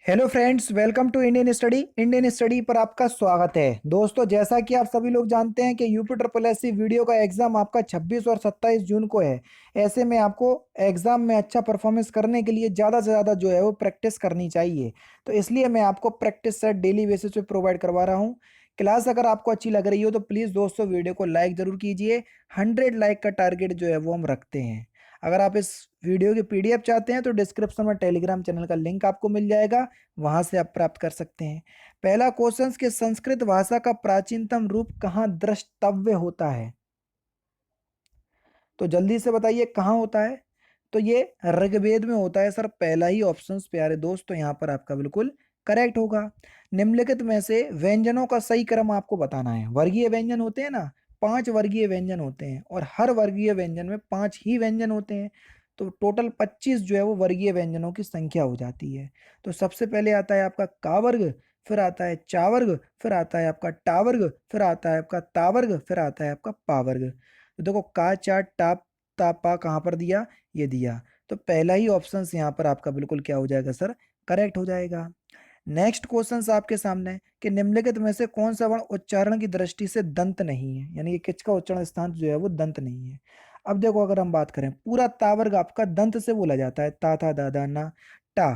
Hello friends, welcome to Indian study पर आपका स्वागत है। दोस्तों, जैसा कि आप सभी लोग जानते हैं कि UP triple S C VDO का एग्ज़ाम आपका 26 और 27 जून को है। ऐसे में आपको एग्ज़ाम में अच्छा परफॉर्मेंस करने के लिए ज़्यादा से ज़्यादा जो है वो प्रैक्टिस करनी चाहिए। तो इसलिए मैं आपको प्रैक्टिस सेट डेली बेसिस पे प्रोवाइड करवा रहा हूँ। क्लास अगर आपको अच्छी लग रही हो तो प्लीज़ दोस्तों वीडियो को लाइक ज़रूर कीजिए। 100 लाइक का टारगेट जो है वो हम रखते हैं। अगर आप इस वीडियो की पीडीएफ चाहते हैं तो डिस्क्रिप्शन में टेलीग्राम चैनल का लिंक आपको मिल जाएगा, वहां से आप प्राप्त कर सकते हैं। पहला क्वेश्चन कि संस्कृत भाषा का प्राचीनतम रूप कहाँ द्रष्टव्य होता है? तो जल्दी से बताइए कहाँ होता है। तो ये ऋग्वेद में होता है सर। पहला ही ऑप्शन प्यारे दोस्त, तो यहाँ पर आपका बिल्कुल करेक्ट होगा। निम्नलिखित में से व्यंजनों का सही क्रम आपको बताना है। वर्गीय व्यंजन होते हैं ना, 5 वर्गीय व्यंजन होते हैं और हर वर्गीय व्यंजन में 5 ही व्यंजन होते हैं। तो टोटल 25 जो है वो वर्गीय व्यंजनों की संख्या हो जाती है। तो सबसे पहले आता है आपका का वर्ग, फिर आता है चा वर्ग, फिर आता है आपका टा वर्ग, फिर आता है आपका ता वर्ग, फिर आता है आपका पा वर्ग। तो देखो का चा टा ता पा कहाँ पर दिया, ये दिया। तो पहला ही ऑप्शन यहाँ पर आपका बिल्कुल क्या हो जाएगा सर, करेक्ट हो जाएगा। नेक्स्ट क्वेश्चन आपके सामने कि निम्नलिखित में से कौन सा वर्ण उच्चारण की दृष्टि से दंत नहीं है, यानी कि किच का उच्चारण स्थान जो है वो दंत नहीं है। अब देखो, अगर हम बात करें पूरा तावर्ग आपका दंत से बोला जाता है, ता था दादा ना टा।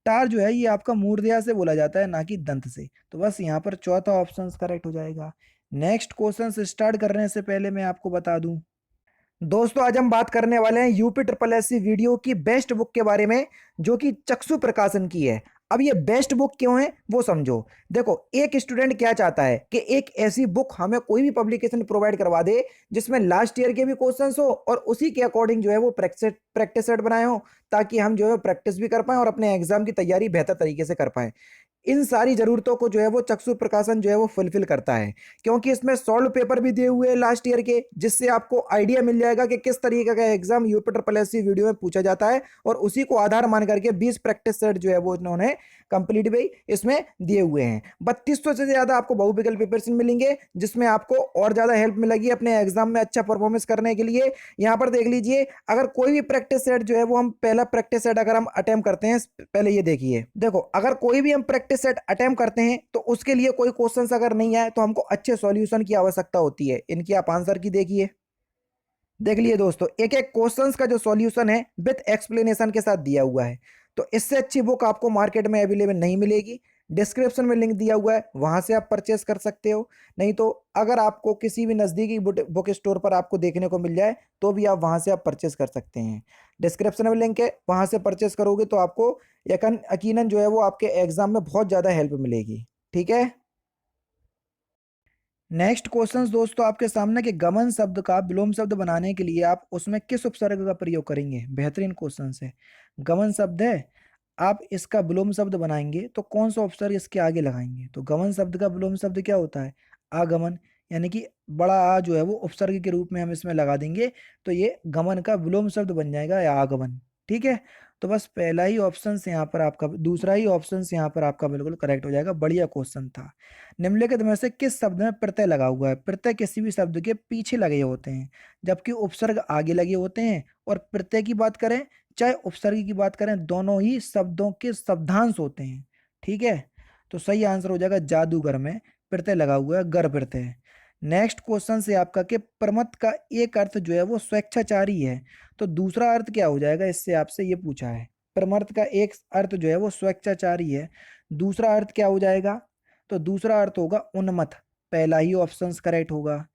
टार जो है ये आपका मूर्धया से बोला जाता है, ना कि दंत से। तो बस यहाँ पर चौथा ऑप्शन करेक्ट हो जाएगा। नेक्स्ट क्वेश्चन स्टार्ट करने से पहले मैं आपको बता दूं दोस्तों, आज हम बात करने वाले हैं UP triple S C VDO की बेस्ट बुक के बारे में, जो कि चक्षु प्रकाशन की है। अब ये बेस्ट बुक क्यों है वो समझो। देखो, एक स्टूडेंट क्या चाहता है कि एक ऐसी बुक हमें कोई भी पब्लिकेशन प्रोवाइड करवा दे जिसमें लास्ट ईयर के भी क्वेश्चंस हो और उसी के अकॉर्डिंग जो है वो प्रैक्टिस सेट बनाए हो, ताकि हम जो है प्रैक्टिस भी कर पाएं और अपने एग्जाम की तैयारी बेहतर तरीके से कर पाएं। इन सारी जरूरतों को जो है वो चक्षु प्रकाशन जो है वो फुलफिल करता है, क्योंकि इसमें सॉल्व पेपर भी दिए हुए हैं लास्ट ईयर के, जिससे आपको आइडिया मिल जाएगा कि किस तरीके का exam UP triple S C VDO में पूछा जाता है। और उसी को आधार मान करके 20 प्रैक्टिस सेट जो है वो इन्होंने कंप्लीट भी इसमें दिए हुए हैं। 3200 से ज्यादा आपको बहुविकल्प पेपर्स मिलेंगे, जिसमें आपको और ज्यादा हेल्प मिलेगी अपने एग्जाम में अच्छा परफॉर्मेंस करने के लिए। यहाँ पर देख लीजिए, अगर कोई भी प्रैक्टिस सेट जो है वो हम पहला प्रैक्टिस सेट अगर हम अटेम्प्ट करते हैं, पहले ये देखिए, देखो अगर कोई भी हम प्रैक्टिस सेट अटेम्प्ट करते हैं तो उसके लिए कोई क्वेश्चंस अगर नहीं आए तो हमको अच्छे सॉल्यूशन की आवश्यकता होती है। इनकी आप आंसर की देखिए, देख लिए दोस्तों, एक एक क्वेश्चंस का जो सॉल्यूशन है विद एक्सप्लेनेशन के साथ दिया हुआ है। तो इससे अच्छी बुक आपको मार्केट में अवेलेबल नहीं मिलेगी। डिस्क्रिप्शन में लिंक दिया हुआ है, वहां से आप परचेस कर सकते हो। नहीं तो अगर आपको किसी भी नज़दीकी बुक स्टोर पर आपको देखने को मिल जाए तो भी आप वहां से आप परचेस कर सकते हैं। डिस्क्रिप्शन में लिंक है, वहां से परचेस करोगे तो आपको यकीनन जो है वो आपके एग्जाम में बहुत ज़्यादा हेल्प मिलेगी। ठीक है। नेक्स्ट क्वेश्चंस दोस्तों आपके सामने कि गमन शब्द का विलोम शब्द बनाने के लिए आप उसमें किस उपसर्ग का प्रयोग करेंगे। बेहतरीन क्वेश्चन है। गमन शब्द है, आप इसका विलोम शब्द बनाएंगे तो कौन सा उपसर्ग इसके आगे लगाएंगे। तो गमन शब्द का विलोम शब्द क्या होता है, आगमन। यानी कि बड़ा आ जो है वो उपसर्ग के रूप में हम इसमें लगा देंगे, तो ये गमन का विलोम शब्द बन जाएगा या आगमन। ठीक है। तो बस पहला ही ऑप्शन यहाँ पर आपका, दूसरा ही ऑप्शन यहाँ पर आपका बिल्कुल करेक्ट हो जाएगा। बढ़िया क्वेश्चन था। निम्नलिखित में से किस शब्द में प्रत्यय लगा हुआ है। प्रत्यय किसी भी शब्द के पीछे लगे होते हैं, जबकि उपसर्ग आगे लगे होते हैं। और प्रत्यय की बात करें चाहे उपसर्ग की बात करें, दोनों ही शब्दों के शब्दांश होते हैं। ठीक है। तो सही आंसर हो जाएगा जादूगर में प्रत्यय लगा हुआ है, गर प्रत्यय। नेक्स्ट क्वेश्चन से आपका कि प्रमत्त का एक अर्थ जो है वो स्वेच्छाचारी है, तो दूसरा अर्थ क्या हो जाएगा, इससे आपसे ये पूछा है। प्रमर्थ का एक अर्थ जो है वो स्वेच्छाचारी है, दूसरा अर्थ क्या हो जाएगा। तो दूसरा अर्थ होगा उन्मत्त। पहला ही ऑप्शन करेक्ट होगा।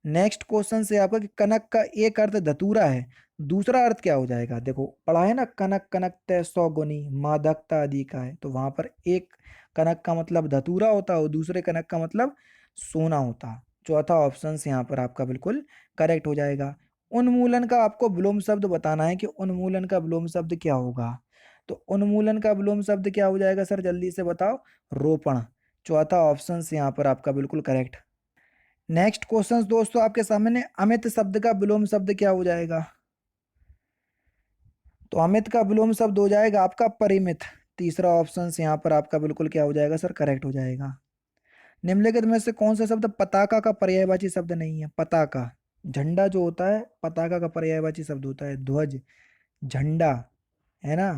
नेक्स्ट क्वेश्चन से आपका कि कनक का एक अर्थ धतूरा है, दूसरा अर्थ क्या हो जाएगा। देखो पढ़ा है ना, कनक कनक तय सौ गुनी मादकता आदि का है, तो वहां पर एक कनक का मतलब धतूरा होता है और दूसरे कनक का मतलब सोना होता। चौथा ऑप्शन यहाँ पर आपका बिल्कुल करेक्ट हो जाएगा। उन्मूलन का आपको विलोम शब्द बताना है कि उन्मूलन का विलोम शब्द क्या होगा। तो उन्मूलन का विलोम शब्द क्या हो जाएगा सर, जल्दी से बताओ। रोपण। चौथा ऑप्शन यहाँ पर आपका बिल्कुल करेक्ट। नेक्स्ट क्वेश्चन दोस्तों आपके सामने, अमित शब्द का विलोम शब्द क्या हो जाएगा। तो अमित का विलोम शब्द हो जाएगा आपका परिमित। तीसरा ऑप्शन यहाँ पर आपका बिल्कुल क्या हो जाएगा सर, करेक्ट हो जाएगा। निम्नलिखित में से कौन सा शब्द पताका का पर्यायवाची शब्द नहीं है। पताका, झंडा जो होता है, पताका का पर्यायवाची शब्द होता है ध्वज, झंडा, है ना।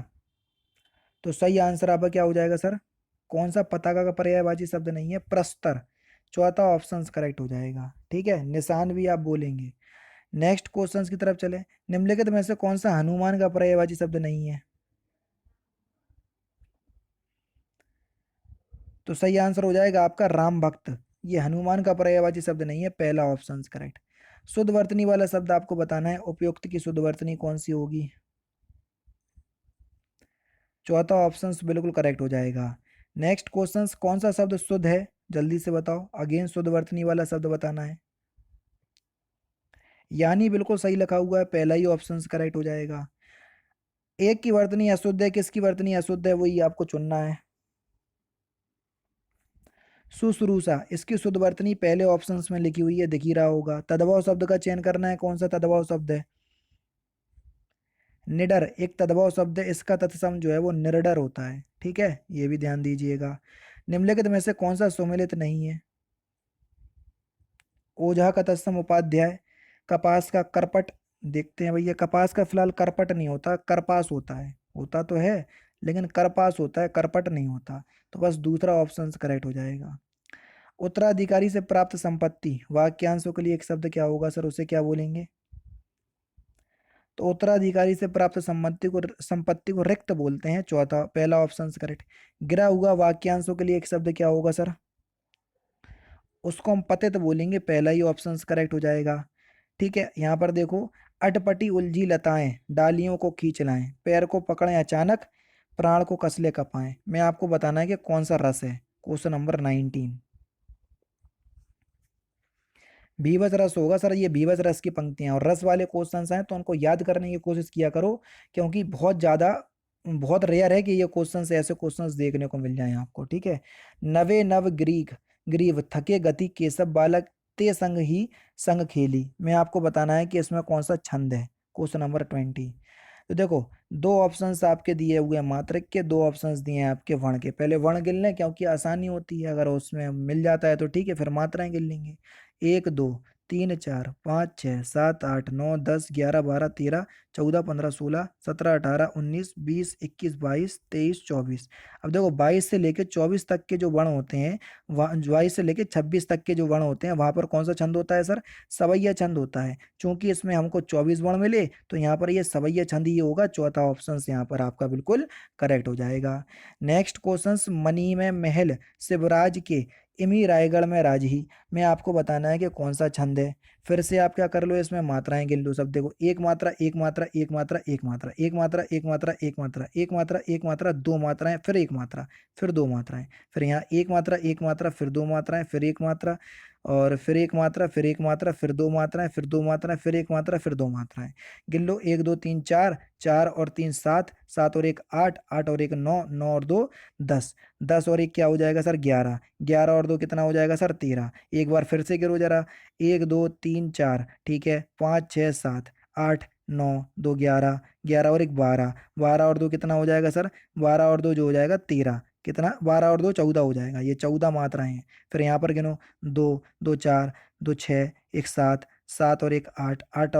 तो सही आंसर आपका क्या हो जाएगा सर? कौन सा पताका का पर्यायवाची शब्द नहीं है? प्रस्तर। चौथा ऑप्शन करेक्ट हो जाएगा। ठीक है, निशान भी आप बोलेंगे। नेक्स्ट क्वेश्चंस की तरफ चले। निम्नलिखित में से कौन सा हनुमान का पर्यायवाची शब्द नहीं है? तो सही आंसर हो जाएगा आपका राम भक्त। ये हनुमान का पर्यायवाची शब्द नहीं है, पहला ऑप्शन करेक्ट। शुद्ध वर्तनी वाला शब्द आपको बताना है, उपयुक्त की शुद्ध वर्तनी कौन सी होगी? चौथा ऑप्शन बिल्कुल करेक्ट हो जाएगा। नेक्स्ट क्वेश्चन, कौन सा शब्द शुद्ध है? जल्दी से बताओ, अगेन शुद्ध वर्तनी वाला शब्द बताना है। यानी बिल्कुल सही लिखा हुआ है, पहला ही ऑप्शन करेक्ट हो जाएगा। एक की वर्तनी अशुद्ध है, किसकी वर्तनी अशुद्ध है, वही आपको चुनना है। शुश्रूषा, इसकी शुद्ध वर्तनी पहले ऑप्शंस में लिखी हुई है, दिख ही रहा होगा। तद्भव शब्द का चयन करना है, कौन सा तद्भव शब्द है? निडर एक तद्भव शब्द है, इसका तत्सम जो है वो निर्डर होता है। ठीक है, ये भी ध्यान दीजिएगा। निम्नलिखित में से कौन सा सुमेलित नहीं है? ओझा का तत्सम उपाध्याय। कपास का करपट। देखते हैं भैया, कपास का फिलहाल करपट नहीं होता, करपास होता है। होता तो है लेकिन करपास होता है, करपट नहीं होता। तो बस दूसरा ऑप्शन करेक्ट हो जाएगा। उत्तराधिकारी से प्राप्त संपत्ति, वाक्यांशों के लिए एक शब्द क्या होगा सर, उसे क्या बोलेंगे? तो उत्तराधिकारी से प्राप्त संपत्ति को रिक्त बोलते हैं, चौथा पहला ऑप्शन करेक्ट। गिरा हुआ, वाक्यांशों के लिए एक शब्द क्या होगा सर? उसको हम पतित बोलेंगे, पहला ही ऑप्शन करेक्ट हो जाएगा। ठीक है, यहाँ पर देखो, अटपटी उलझी लताएं डालियों को खींच लाएं, पैर को पकड़ें अचानक, प्राण को कसले कपाएं। मैं आपको बताना है कि कौन सा रस है, क्वेश्चन नंबर 19। भीवस रस होगा सर, ये भीवस रस की पंक्तियां। और रस वाले क्वेश्चंस हैं तो उनको याद करने की कोशिश किया करो, क्योंकि बहुत रेयर है कि ये क्वेश्चंस, ऐसे क्वेश्चंस देखने को मिल जाएं आपको। ठीक है, नवे नव ग्रीव थके गति केशव बालक ते संग ही संग खेली। मैं आपको बताना है कि इसमें कौन सा छंद है, क्वेश्चन नंबर 20। तो देखो, दो ऑप्शंस आपके दिए हुए हैं मात्रक के, दो ऑप्शंस दिए हैं आपके वर्ण के। पहले वर्ण गिन लें क्योंकि आसानी होती है, अगर उसमें मिल जाता है तो ठीक है, फिर मात्राएं गिन लेंगे। 1 2 3 4 5 6 7 8 9 10 11 12 13 14 15 16 17 18 19 20 21 22 23 24। अब देखो, 22 से लेके 24 तक के जो वर्ण होते हैं, 22 से लेके 26 तक के जो वर्ण होते हैं, वहां पर कौन सा छंद होता है सर? सवैया छंद होता है। चूंकि इसमें हमको 24 वर्ण मिले तो यहाँ पर ये सवैया छंद ही होगा, चौथा ऑप्शन यहाँ पर आपका बिल्कुल करेक्ट हो जाएगा। नेक्स्ट क्वेश्चन, मनी में महल शिवराज के इमी रायगढ़ में राजही। में आपको बताना है कि कौन सा छंद है। फिर से आप क्या कर लो, इसमें मात्राएं गिन लो सब। देखो, एक मात्रा एक मात्रा एक मात्रा एक मात्रा एक मात्रा एक मात्रा एक मात्रा एक मात्रा एक मात्रा, दो मात्राएं, फिर एक मात्रा, फिर दो मात्राएं, फिर यहाँ एक मात्रा एक मात्रा, फिर दो मात्राएं, फिर एक मात्रा, और फिर एक मात्रा, फिर एक मात्रा, फिर दो मात्राएं, फिर दो मात्राएं, फिर एक मात्रा, फिर दो मात्राएं। गिन लो, 1 2 3 4, 4 और 3 7, 7 और 1 8, 8 और 1 9, 9 और 2 10, 10 और 1 क्या हो जाएगा सर? 11, 11 और 2 कितना हो जाएगा सर? 13। एक बार फिर से गिरो जरा, 1 2 3 4, ठीक है, 5 6 7 8 9 2 11, 11 और 1 12, 12 और 2 कितना हो जाएगा सर? 12 और 2 जो हो जाएगा 13। कितना? 12 और 2 14 हो जाएगा, ये 14 मात्राएं हैं। फिर यहाँ पर गिनो, 2 2 4 2 6 1 7, 7 और 1 8, 8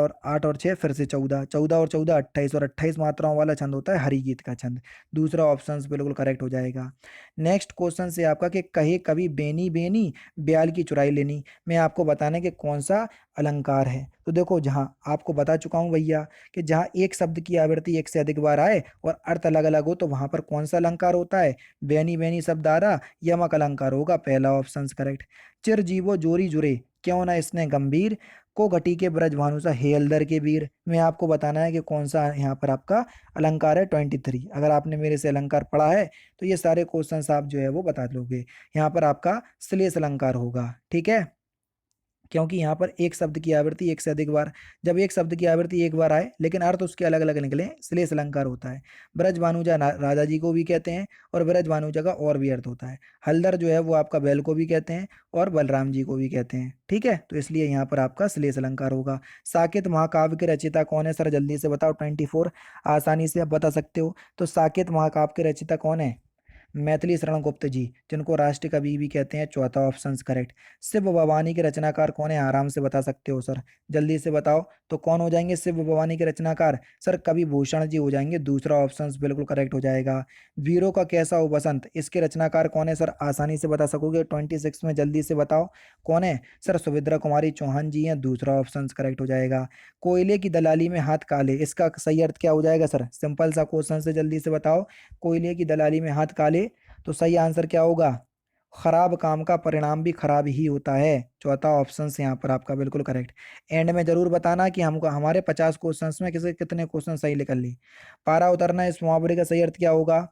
और 6 फिर से 14, 14 और 14 28, और 28 मात्राओं वाला छंद होता है हरिगीत का छंद। दूसरा ऑप्शन बिल्कुल करेक्ट हो जाएगा। नेक्स्ट क्वेश्चन से आपका कि कहे कभी बेनी बेनी ब्याल की चुराई लेनी। मैं आपको बताने के कौन सा अलंकार है। तो देखो, जहाँ आपको बता चुका हूँ भैया कि जहाँ एक शब्द की आवृत्ति एक से अधिक बार आए और अर्थ अलग अलग हो, तो वहां पर कौन सा अलंकार होता है? बेनी बेनी शब्द आ रहा, यमक अलंकार होगा, पहला ऑप्शन करेक्ट। चिर जीवो जोरी जुरे क्यों ना इसने गंभीर, को घटी के ब्रज भानुसा हेलदर के वीर। में आपको बताना है कि कौन सा यहाँ पर आपका अलंकार है, 23। अगर आपने मेरे से अलंकार पढ़ा है तो ये सारे क्वेश्चंस आप जो है वो बता लोगे। यहाँ पर आपका श्लेष अलंकार होगा। ठीक है, क्योंकि यहाँ पर एक शब्द की आवृत्ति एक से अधिक बार, जब एक शब्द की आवृत्ति एक बार आए लेकिन अर्थ उसके अलग अलग निकले, श्लेष अलंकार होता है। ब्रज भानुजा राजा जी को भी कहते हैं, और ब्रज भानुजा का और भी अर्थ होता है। हलदर जो है वो आपका बैल को भी कहते हैं, और बलराम जी को भी कहते हैं। ठीक है, तो इसलिए यहाँ पर आपका श्लेष अलंकार होगा। साकेत महाकाव्य के रचयिता कौन है सर? जल्दी से बताओ, 24 आसानी से आप बता सकते हो। तो साकेत महाकाव्य के रचयिता कौन है? मैथिली शरण गुप्त जी, जिनको राष्ट्र कवि भी कहते हैं, चौथा ऑप्शन करेक्ट। शिव भवानी के रचनाकार कौन है, आराम से बता सकते हो सर, जल्दी से बताओ। तो कौन हो जाएंगे शिव भवानी के रचनाकार, सर कवि भूषण जी हो जाएंगे, दूसरा ऑप्शन बिल्कुल करेक्ट हो जाएगा। वीरों का कैसा हो बसंत, इसके रचनाकार कौन है सर, आसानी से बता सकोगे 26 में, जल्दी से बताओ कौन है सर, सुभद्रा कुमारी चौहान जी हैं, दूसरा ऑप्शन करेक्ट हो जाएगा। कोयले की दलाली में हाथ काले, इसका सही अर्थ क्या हो जाएगा सर, सिंपल सा क्वेश्चन से जल्दी से बताओ। कोयले की दलाली में हाथ काले, तो सही आंसर क्या होगा, खराब काम का परिणाम भी खराब ही होता है, चौथा ऑप्शन यहाँ पर आपका बिल्कुल करेक्ट। एंड में जरूर बताना कि हमको हमारे 50 क्वेश्चन में किसे कितने क्वेश्चन सही निकल ली। पारा उतरना इस मुहावरे का सही अर्थ क्या होगा,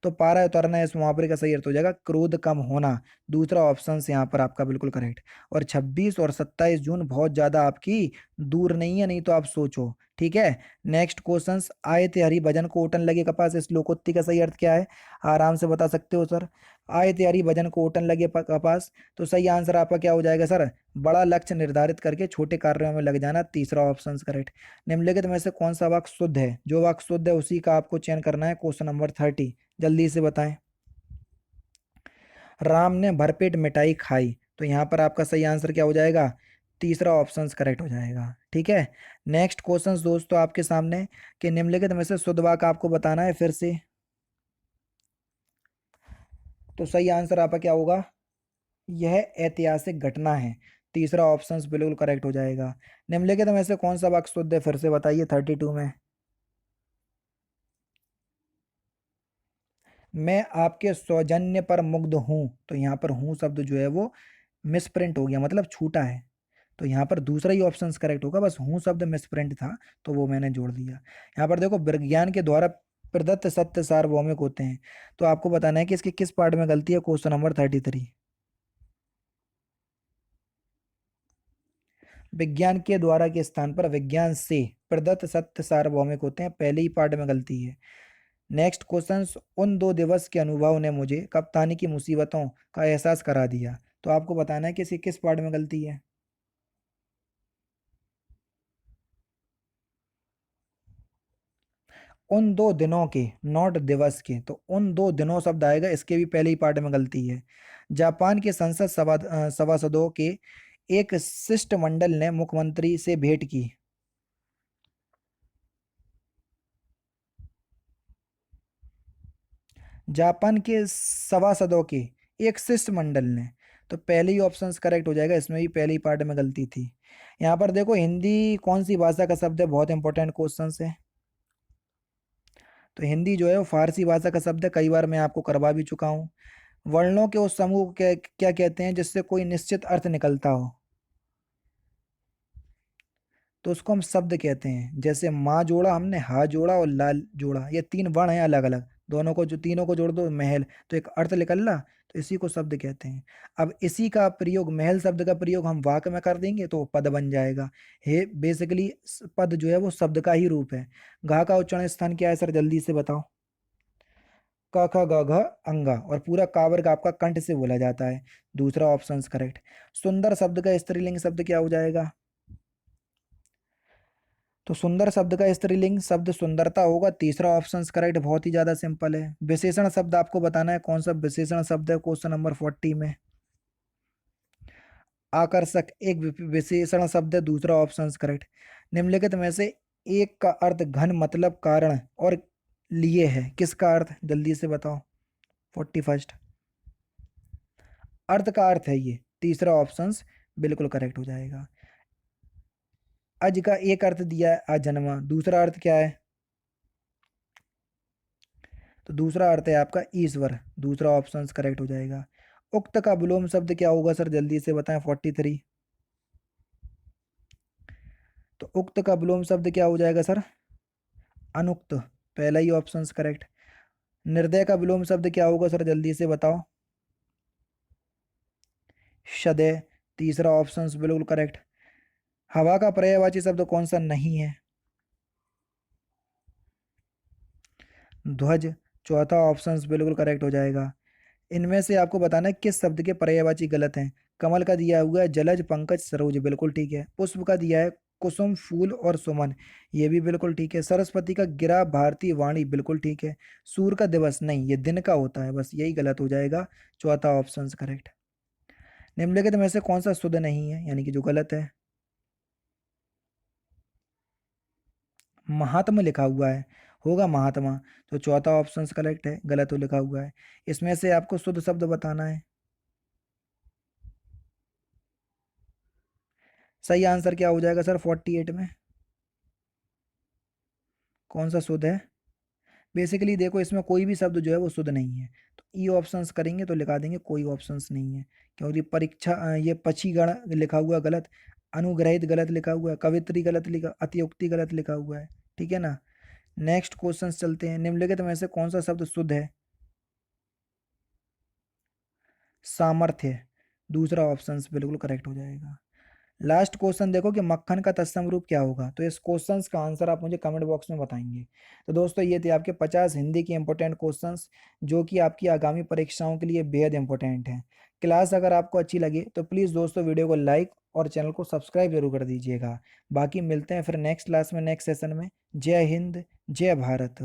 तो पारा उतरना इस मुहावरे का सही अर्थ हो जाएगा क्रोध कम होना, दूसरा ऑप्शन यहाँ पर आपका बिल्कुल करेक्ट। और 26 और 27 जून बहुत ज्यादा आपकी दूर नहीं है, नहीं तो आप सोचो, ठीक है। नेक्स्ट क्वेश्चन, आए थे हरि भजन को ओटन लगे कपास, इस लोकोक्ति का सही अर्थ क्या है, आराम से बता सकते हो सर। आए थे हरि भजन को ओटन लगे कपास, तो सही आंसर आपका क्या हो जाएगा सर, बड़ा लक्ष्य निर्धारित करके छोटे कार्यों में लग जाना, तीसरा ऑप्शन करेक्ट। निम्नलिखित में से कौन सा वाक्य शुद्ध है, जो वाक्य शुद्ध है उसी का आपको चयन करना है, क्वेश्चन नंबर 30, जल्दी से बताएं। राम ने भरपेट मिठाई खाई, तो यहां पर आपका सही आंसर क्या हो जाएगा, तीसरा ऑप्शन करेक्ट हो जाएगा, ठीक है। नेक्स्ट क्वेश्चन दोस्तों आपके सामने, कि निम्नलिखित में से शुद्ध वाक्य आपको बताना है फिर से, तो सही आंसर आपका क्या होगा, यह ऐतिहासिक घटना है, तीसरा ऑप्शन बिल्कुल करेक्ट हो जाएगा। निम्नलिखित में से कौन सा वाक्य शुद्ध है, फिर से बताइए 32 में। मैं आपके सौजन्य पर मुग्ध हूं, तो यहाँ पर हूं शब्द जो है वो मिसप्रिंट हो गया, मतलब छूटा है, तो यहाँ पर दूसरा ही ऑप्शन करेक्ट होगा, बस हूं शब्द मिसप्रिंट था तो वो मैंने जोड़ दिया। यहाँ पर देखो, विज्ञान के द्वारा प्रदत्त सत्य सार्वभौमिक होते हैं, तो आपको बताना है कि इसके किस पार्ट में गलती है, क्वेश्चन नंबर 33। विज्ञान के द्वारा के स्थान पर विज्ञान से प्रदत्त सत्य सार्वभौमिक होते हैं, पहले ही पार्ट में गलती है। नेक्स्ट क्वेश्चन, उन 2 दिवस के अनुभव ने मुझे कप्तानी की मुसीबतों का एहसास करा दिया, तो आपको बताना है कि इसकी किस पार्ट में गलती है। उन 2 दिनों के, नॉट दिवस के, तो उन 2 दिनों शब्द आएगा, इसके भी पहले ही पार्ट में गलती है। जापान के संसद सभासदों के एक शिष्टमंडल ने मुख्यमंत्री से भेंट की। जापान के सभासदों के एक शिष्टमंडल ने, तो पहले ही ऑप्शन करेक्ट हो जाएगा, इसमें भी पहले ही पार्ट में गलती थी। यहाँ पर देखो, हिंदी कौन सी भाषा का शब्द है, बहुत इंपॉर्टेंट क्वेश्चन है। तो हिंदी जो है वो फारसी भाषा का शब्द है, कई बार मैं आपको करवा भी चुका हूँ। वर्णों के उस समूह को क्या क्या कहते हैं जिससे कोई निश्चित अर्थ निकलता हो, तो उसको हम शब्द कहते हैं। जैसे माँ जोड़ा हमने, हा जोड़ा और लाल जोड़ा, ये 3 वर्ण हैं अलग अलग, दोनों को जो तीनों को जोड़ दो महल, तो एक अर्थ निकल रहा, तो इसी को शब्द कहते हैं। अब इसी का प्रयोग, महल शब्द का प्रयोग हम वाक्य में कर देंगे तो पद बन जाएगा। हे बेसिकली पद जो है वो शब्द का ही रूप है। घा का उच्चारण स्थान क्या है सर, जल्दी से बताओ। क ख ग घ अंगा, और पूरा का वर्ग आपका कंठ से बोला जाता है, दूसरा ऑप्शन करेक्ट। सुंदर शब्द का स्त्रीलिंग शब्द क्या हो जाएगा, तो सुंदर शब्द का स्त्रीलिंग शब्द सुंदरता होगा, तीसरा ऑप्शन करेक्ट, बहुत ही ज्यादा सिंपल है। विशेषण शब्द आपको बताना है, कौन सा विशेषण शब्द है, क्वेश्चन नंबर 40 में। आकर्षक एक विशेषण शब्द है, दूसरा ऑप्शन करेक्ट। निम्नलिखित में से एक का अर्थ घन मतलब कारण और लिए है, किसका अर्थ, जल्दी से बताओ। 41, अर्थ का अर्थ है ये, तीसरा ऑप्शन बिल्कुल करेक्ट हो जाएगा। अज का एक अर्थ दिया है, अजन्मा, दूसरा अर्थ क्या है, तो दूसरा अर्थ है आपका ईश्वर, दूसरा ऑप्शन करेक्ट हो जाएगा। उक्त का विलोम शब्द क्या होगा सर, जल्दी से बताएं 43। तो उक्त का विलोम शब्द क्या हो जाएगा सर, अनुक्त, पहला ही ऑप्शन करेक्ट। निर्दय का विलोम शब्द क्या होगा सर, जल्दी से बताओ। सदय, तीसरा ऑप्शन बिल्कुल करेक्ट। हवा का पर्यायवाची शब्द कौन सा नहीं है, ध्वज, चौथा ऑप्शन बिल्कुल करेक्ट हो जाएगा। इनमें से आपको बताना है किस शब्द के पर्यायवाची गलत हैं। कमल का दिया हुआ है जलज पंकज सरोज, बिल्कुल ठीक है। पुष्प का दिया है कुसुम फूल और सुमन, ये भी बिल्कुल ठीक है। सरस्वती का गिरा भारती वाणी, बिल्कुल ठीक है। सूर्य का दिवस, नहीं, ये दिन का होता है, बस यही गलत हो जाएगा। चौथा ऑप्शन करेक्ट। निम्नलिखित में से कौन सा शुद्ध नहीं है, यानी कि जो गलत है। महात्मा लिखा हुआ है, होगा महात्मा। तो चौथा ऑप्शन करेक्ट है, गलत तो लिखा हुआ है। इसमें से आपको शुद्ध शब्द बताना है। सही आंसर क्या हो जाएगा सर 48 में, कौन सा शुद्ध है। बेसिकली देखो, इसमें कोई भी शब्द जो है वो शुद्ध नहीं है, तो ई ऑप्शंस करेंगे तो लिखा देंगे कोई ऑप्शंस नहीं है। क्योंकि परीक्षा ये पक्षीगण लिखा हुआ गलत, अनुग्रहित गलत लिखा हुआ है, कवित्री गलत लिखा, अतिउक्ति गलत लिखा हुआ है। ठीक है ना। नेक्स्ट क्वेश्चन चलते हैं। निम्नलिखित में से कौन सा शब्द शुद्ध है। सामर्थ्य, दूसरा ऑप्शन बिल्कुल करेक्ट हो जाएगा। लास्ट क्वेश्चन देखो कि मक्खन का तत्सम रूप क्या होगा, तो इस क्वेश्चन का आंसर आप मुझे कमेंट बॉक्स में बताएंगे। तो दोस्तों ये थे आपके 50 हिंदी के इंपॉर्टेंट क्वेश्चंस, जो कि आपकी आगामी परीक्षाओं के लिए बेहद इंपॉर्टेंट हैं। क्लास अगर आपको अच्छी लगे तो प्लीज़ दोस्तों वीडियो को लाइक और चैनल को सब्सक्राइब जरूर कर दीजिएगा। बाकी मिलते हैं फिर नेक्स्ट क्लास में, नेक्स्ट सेशन में। जय हिंद, जय भारत।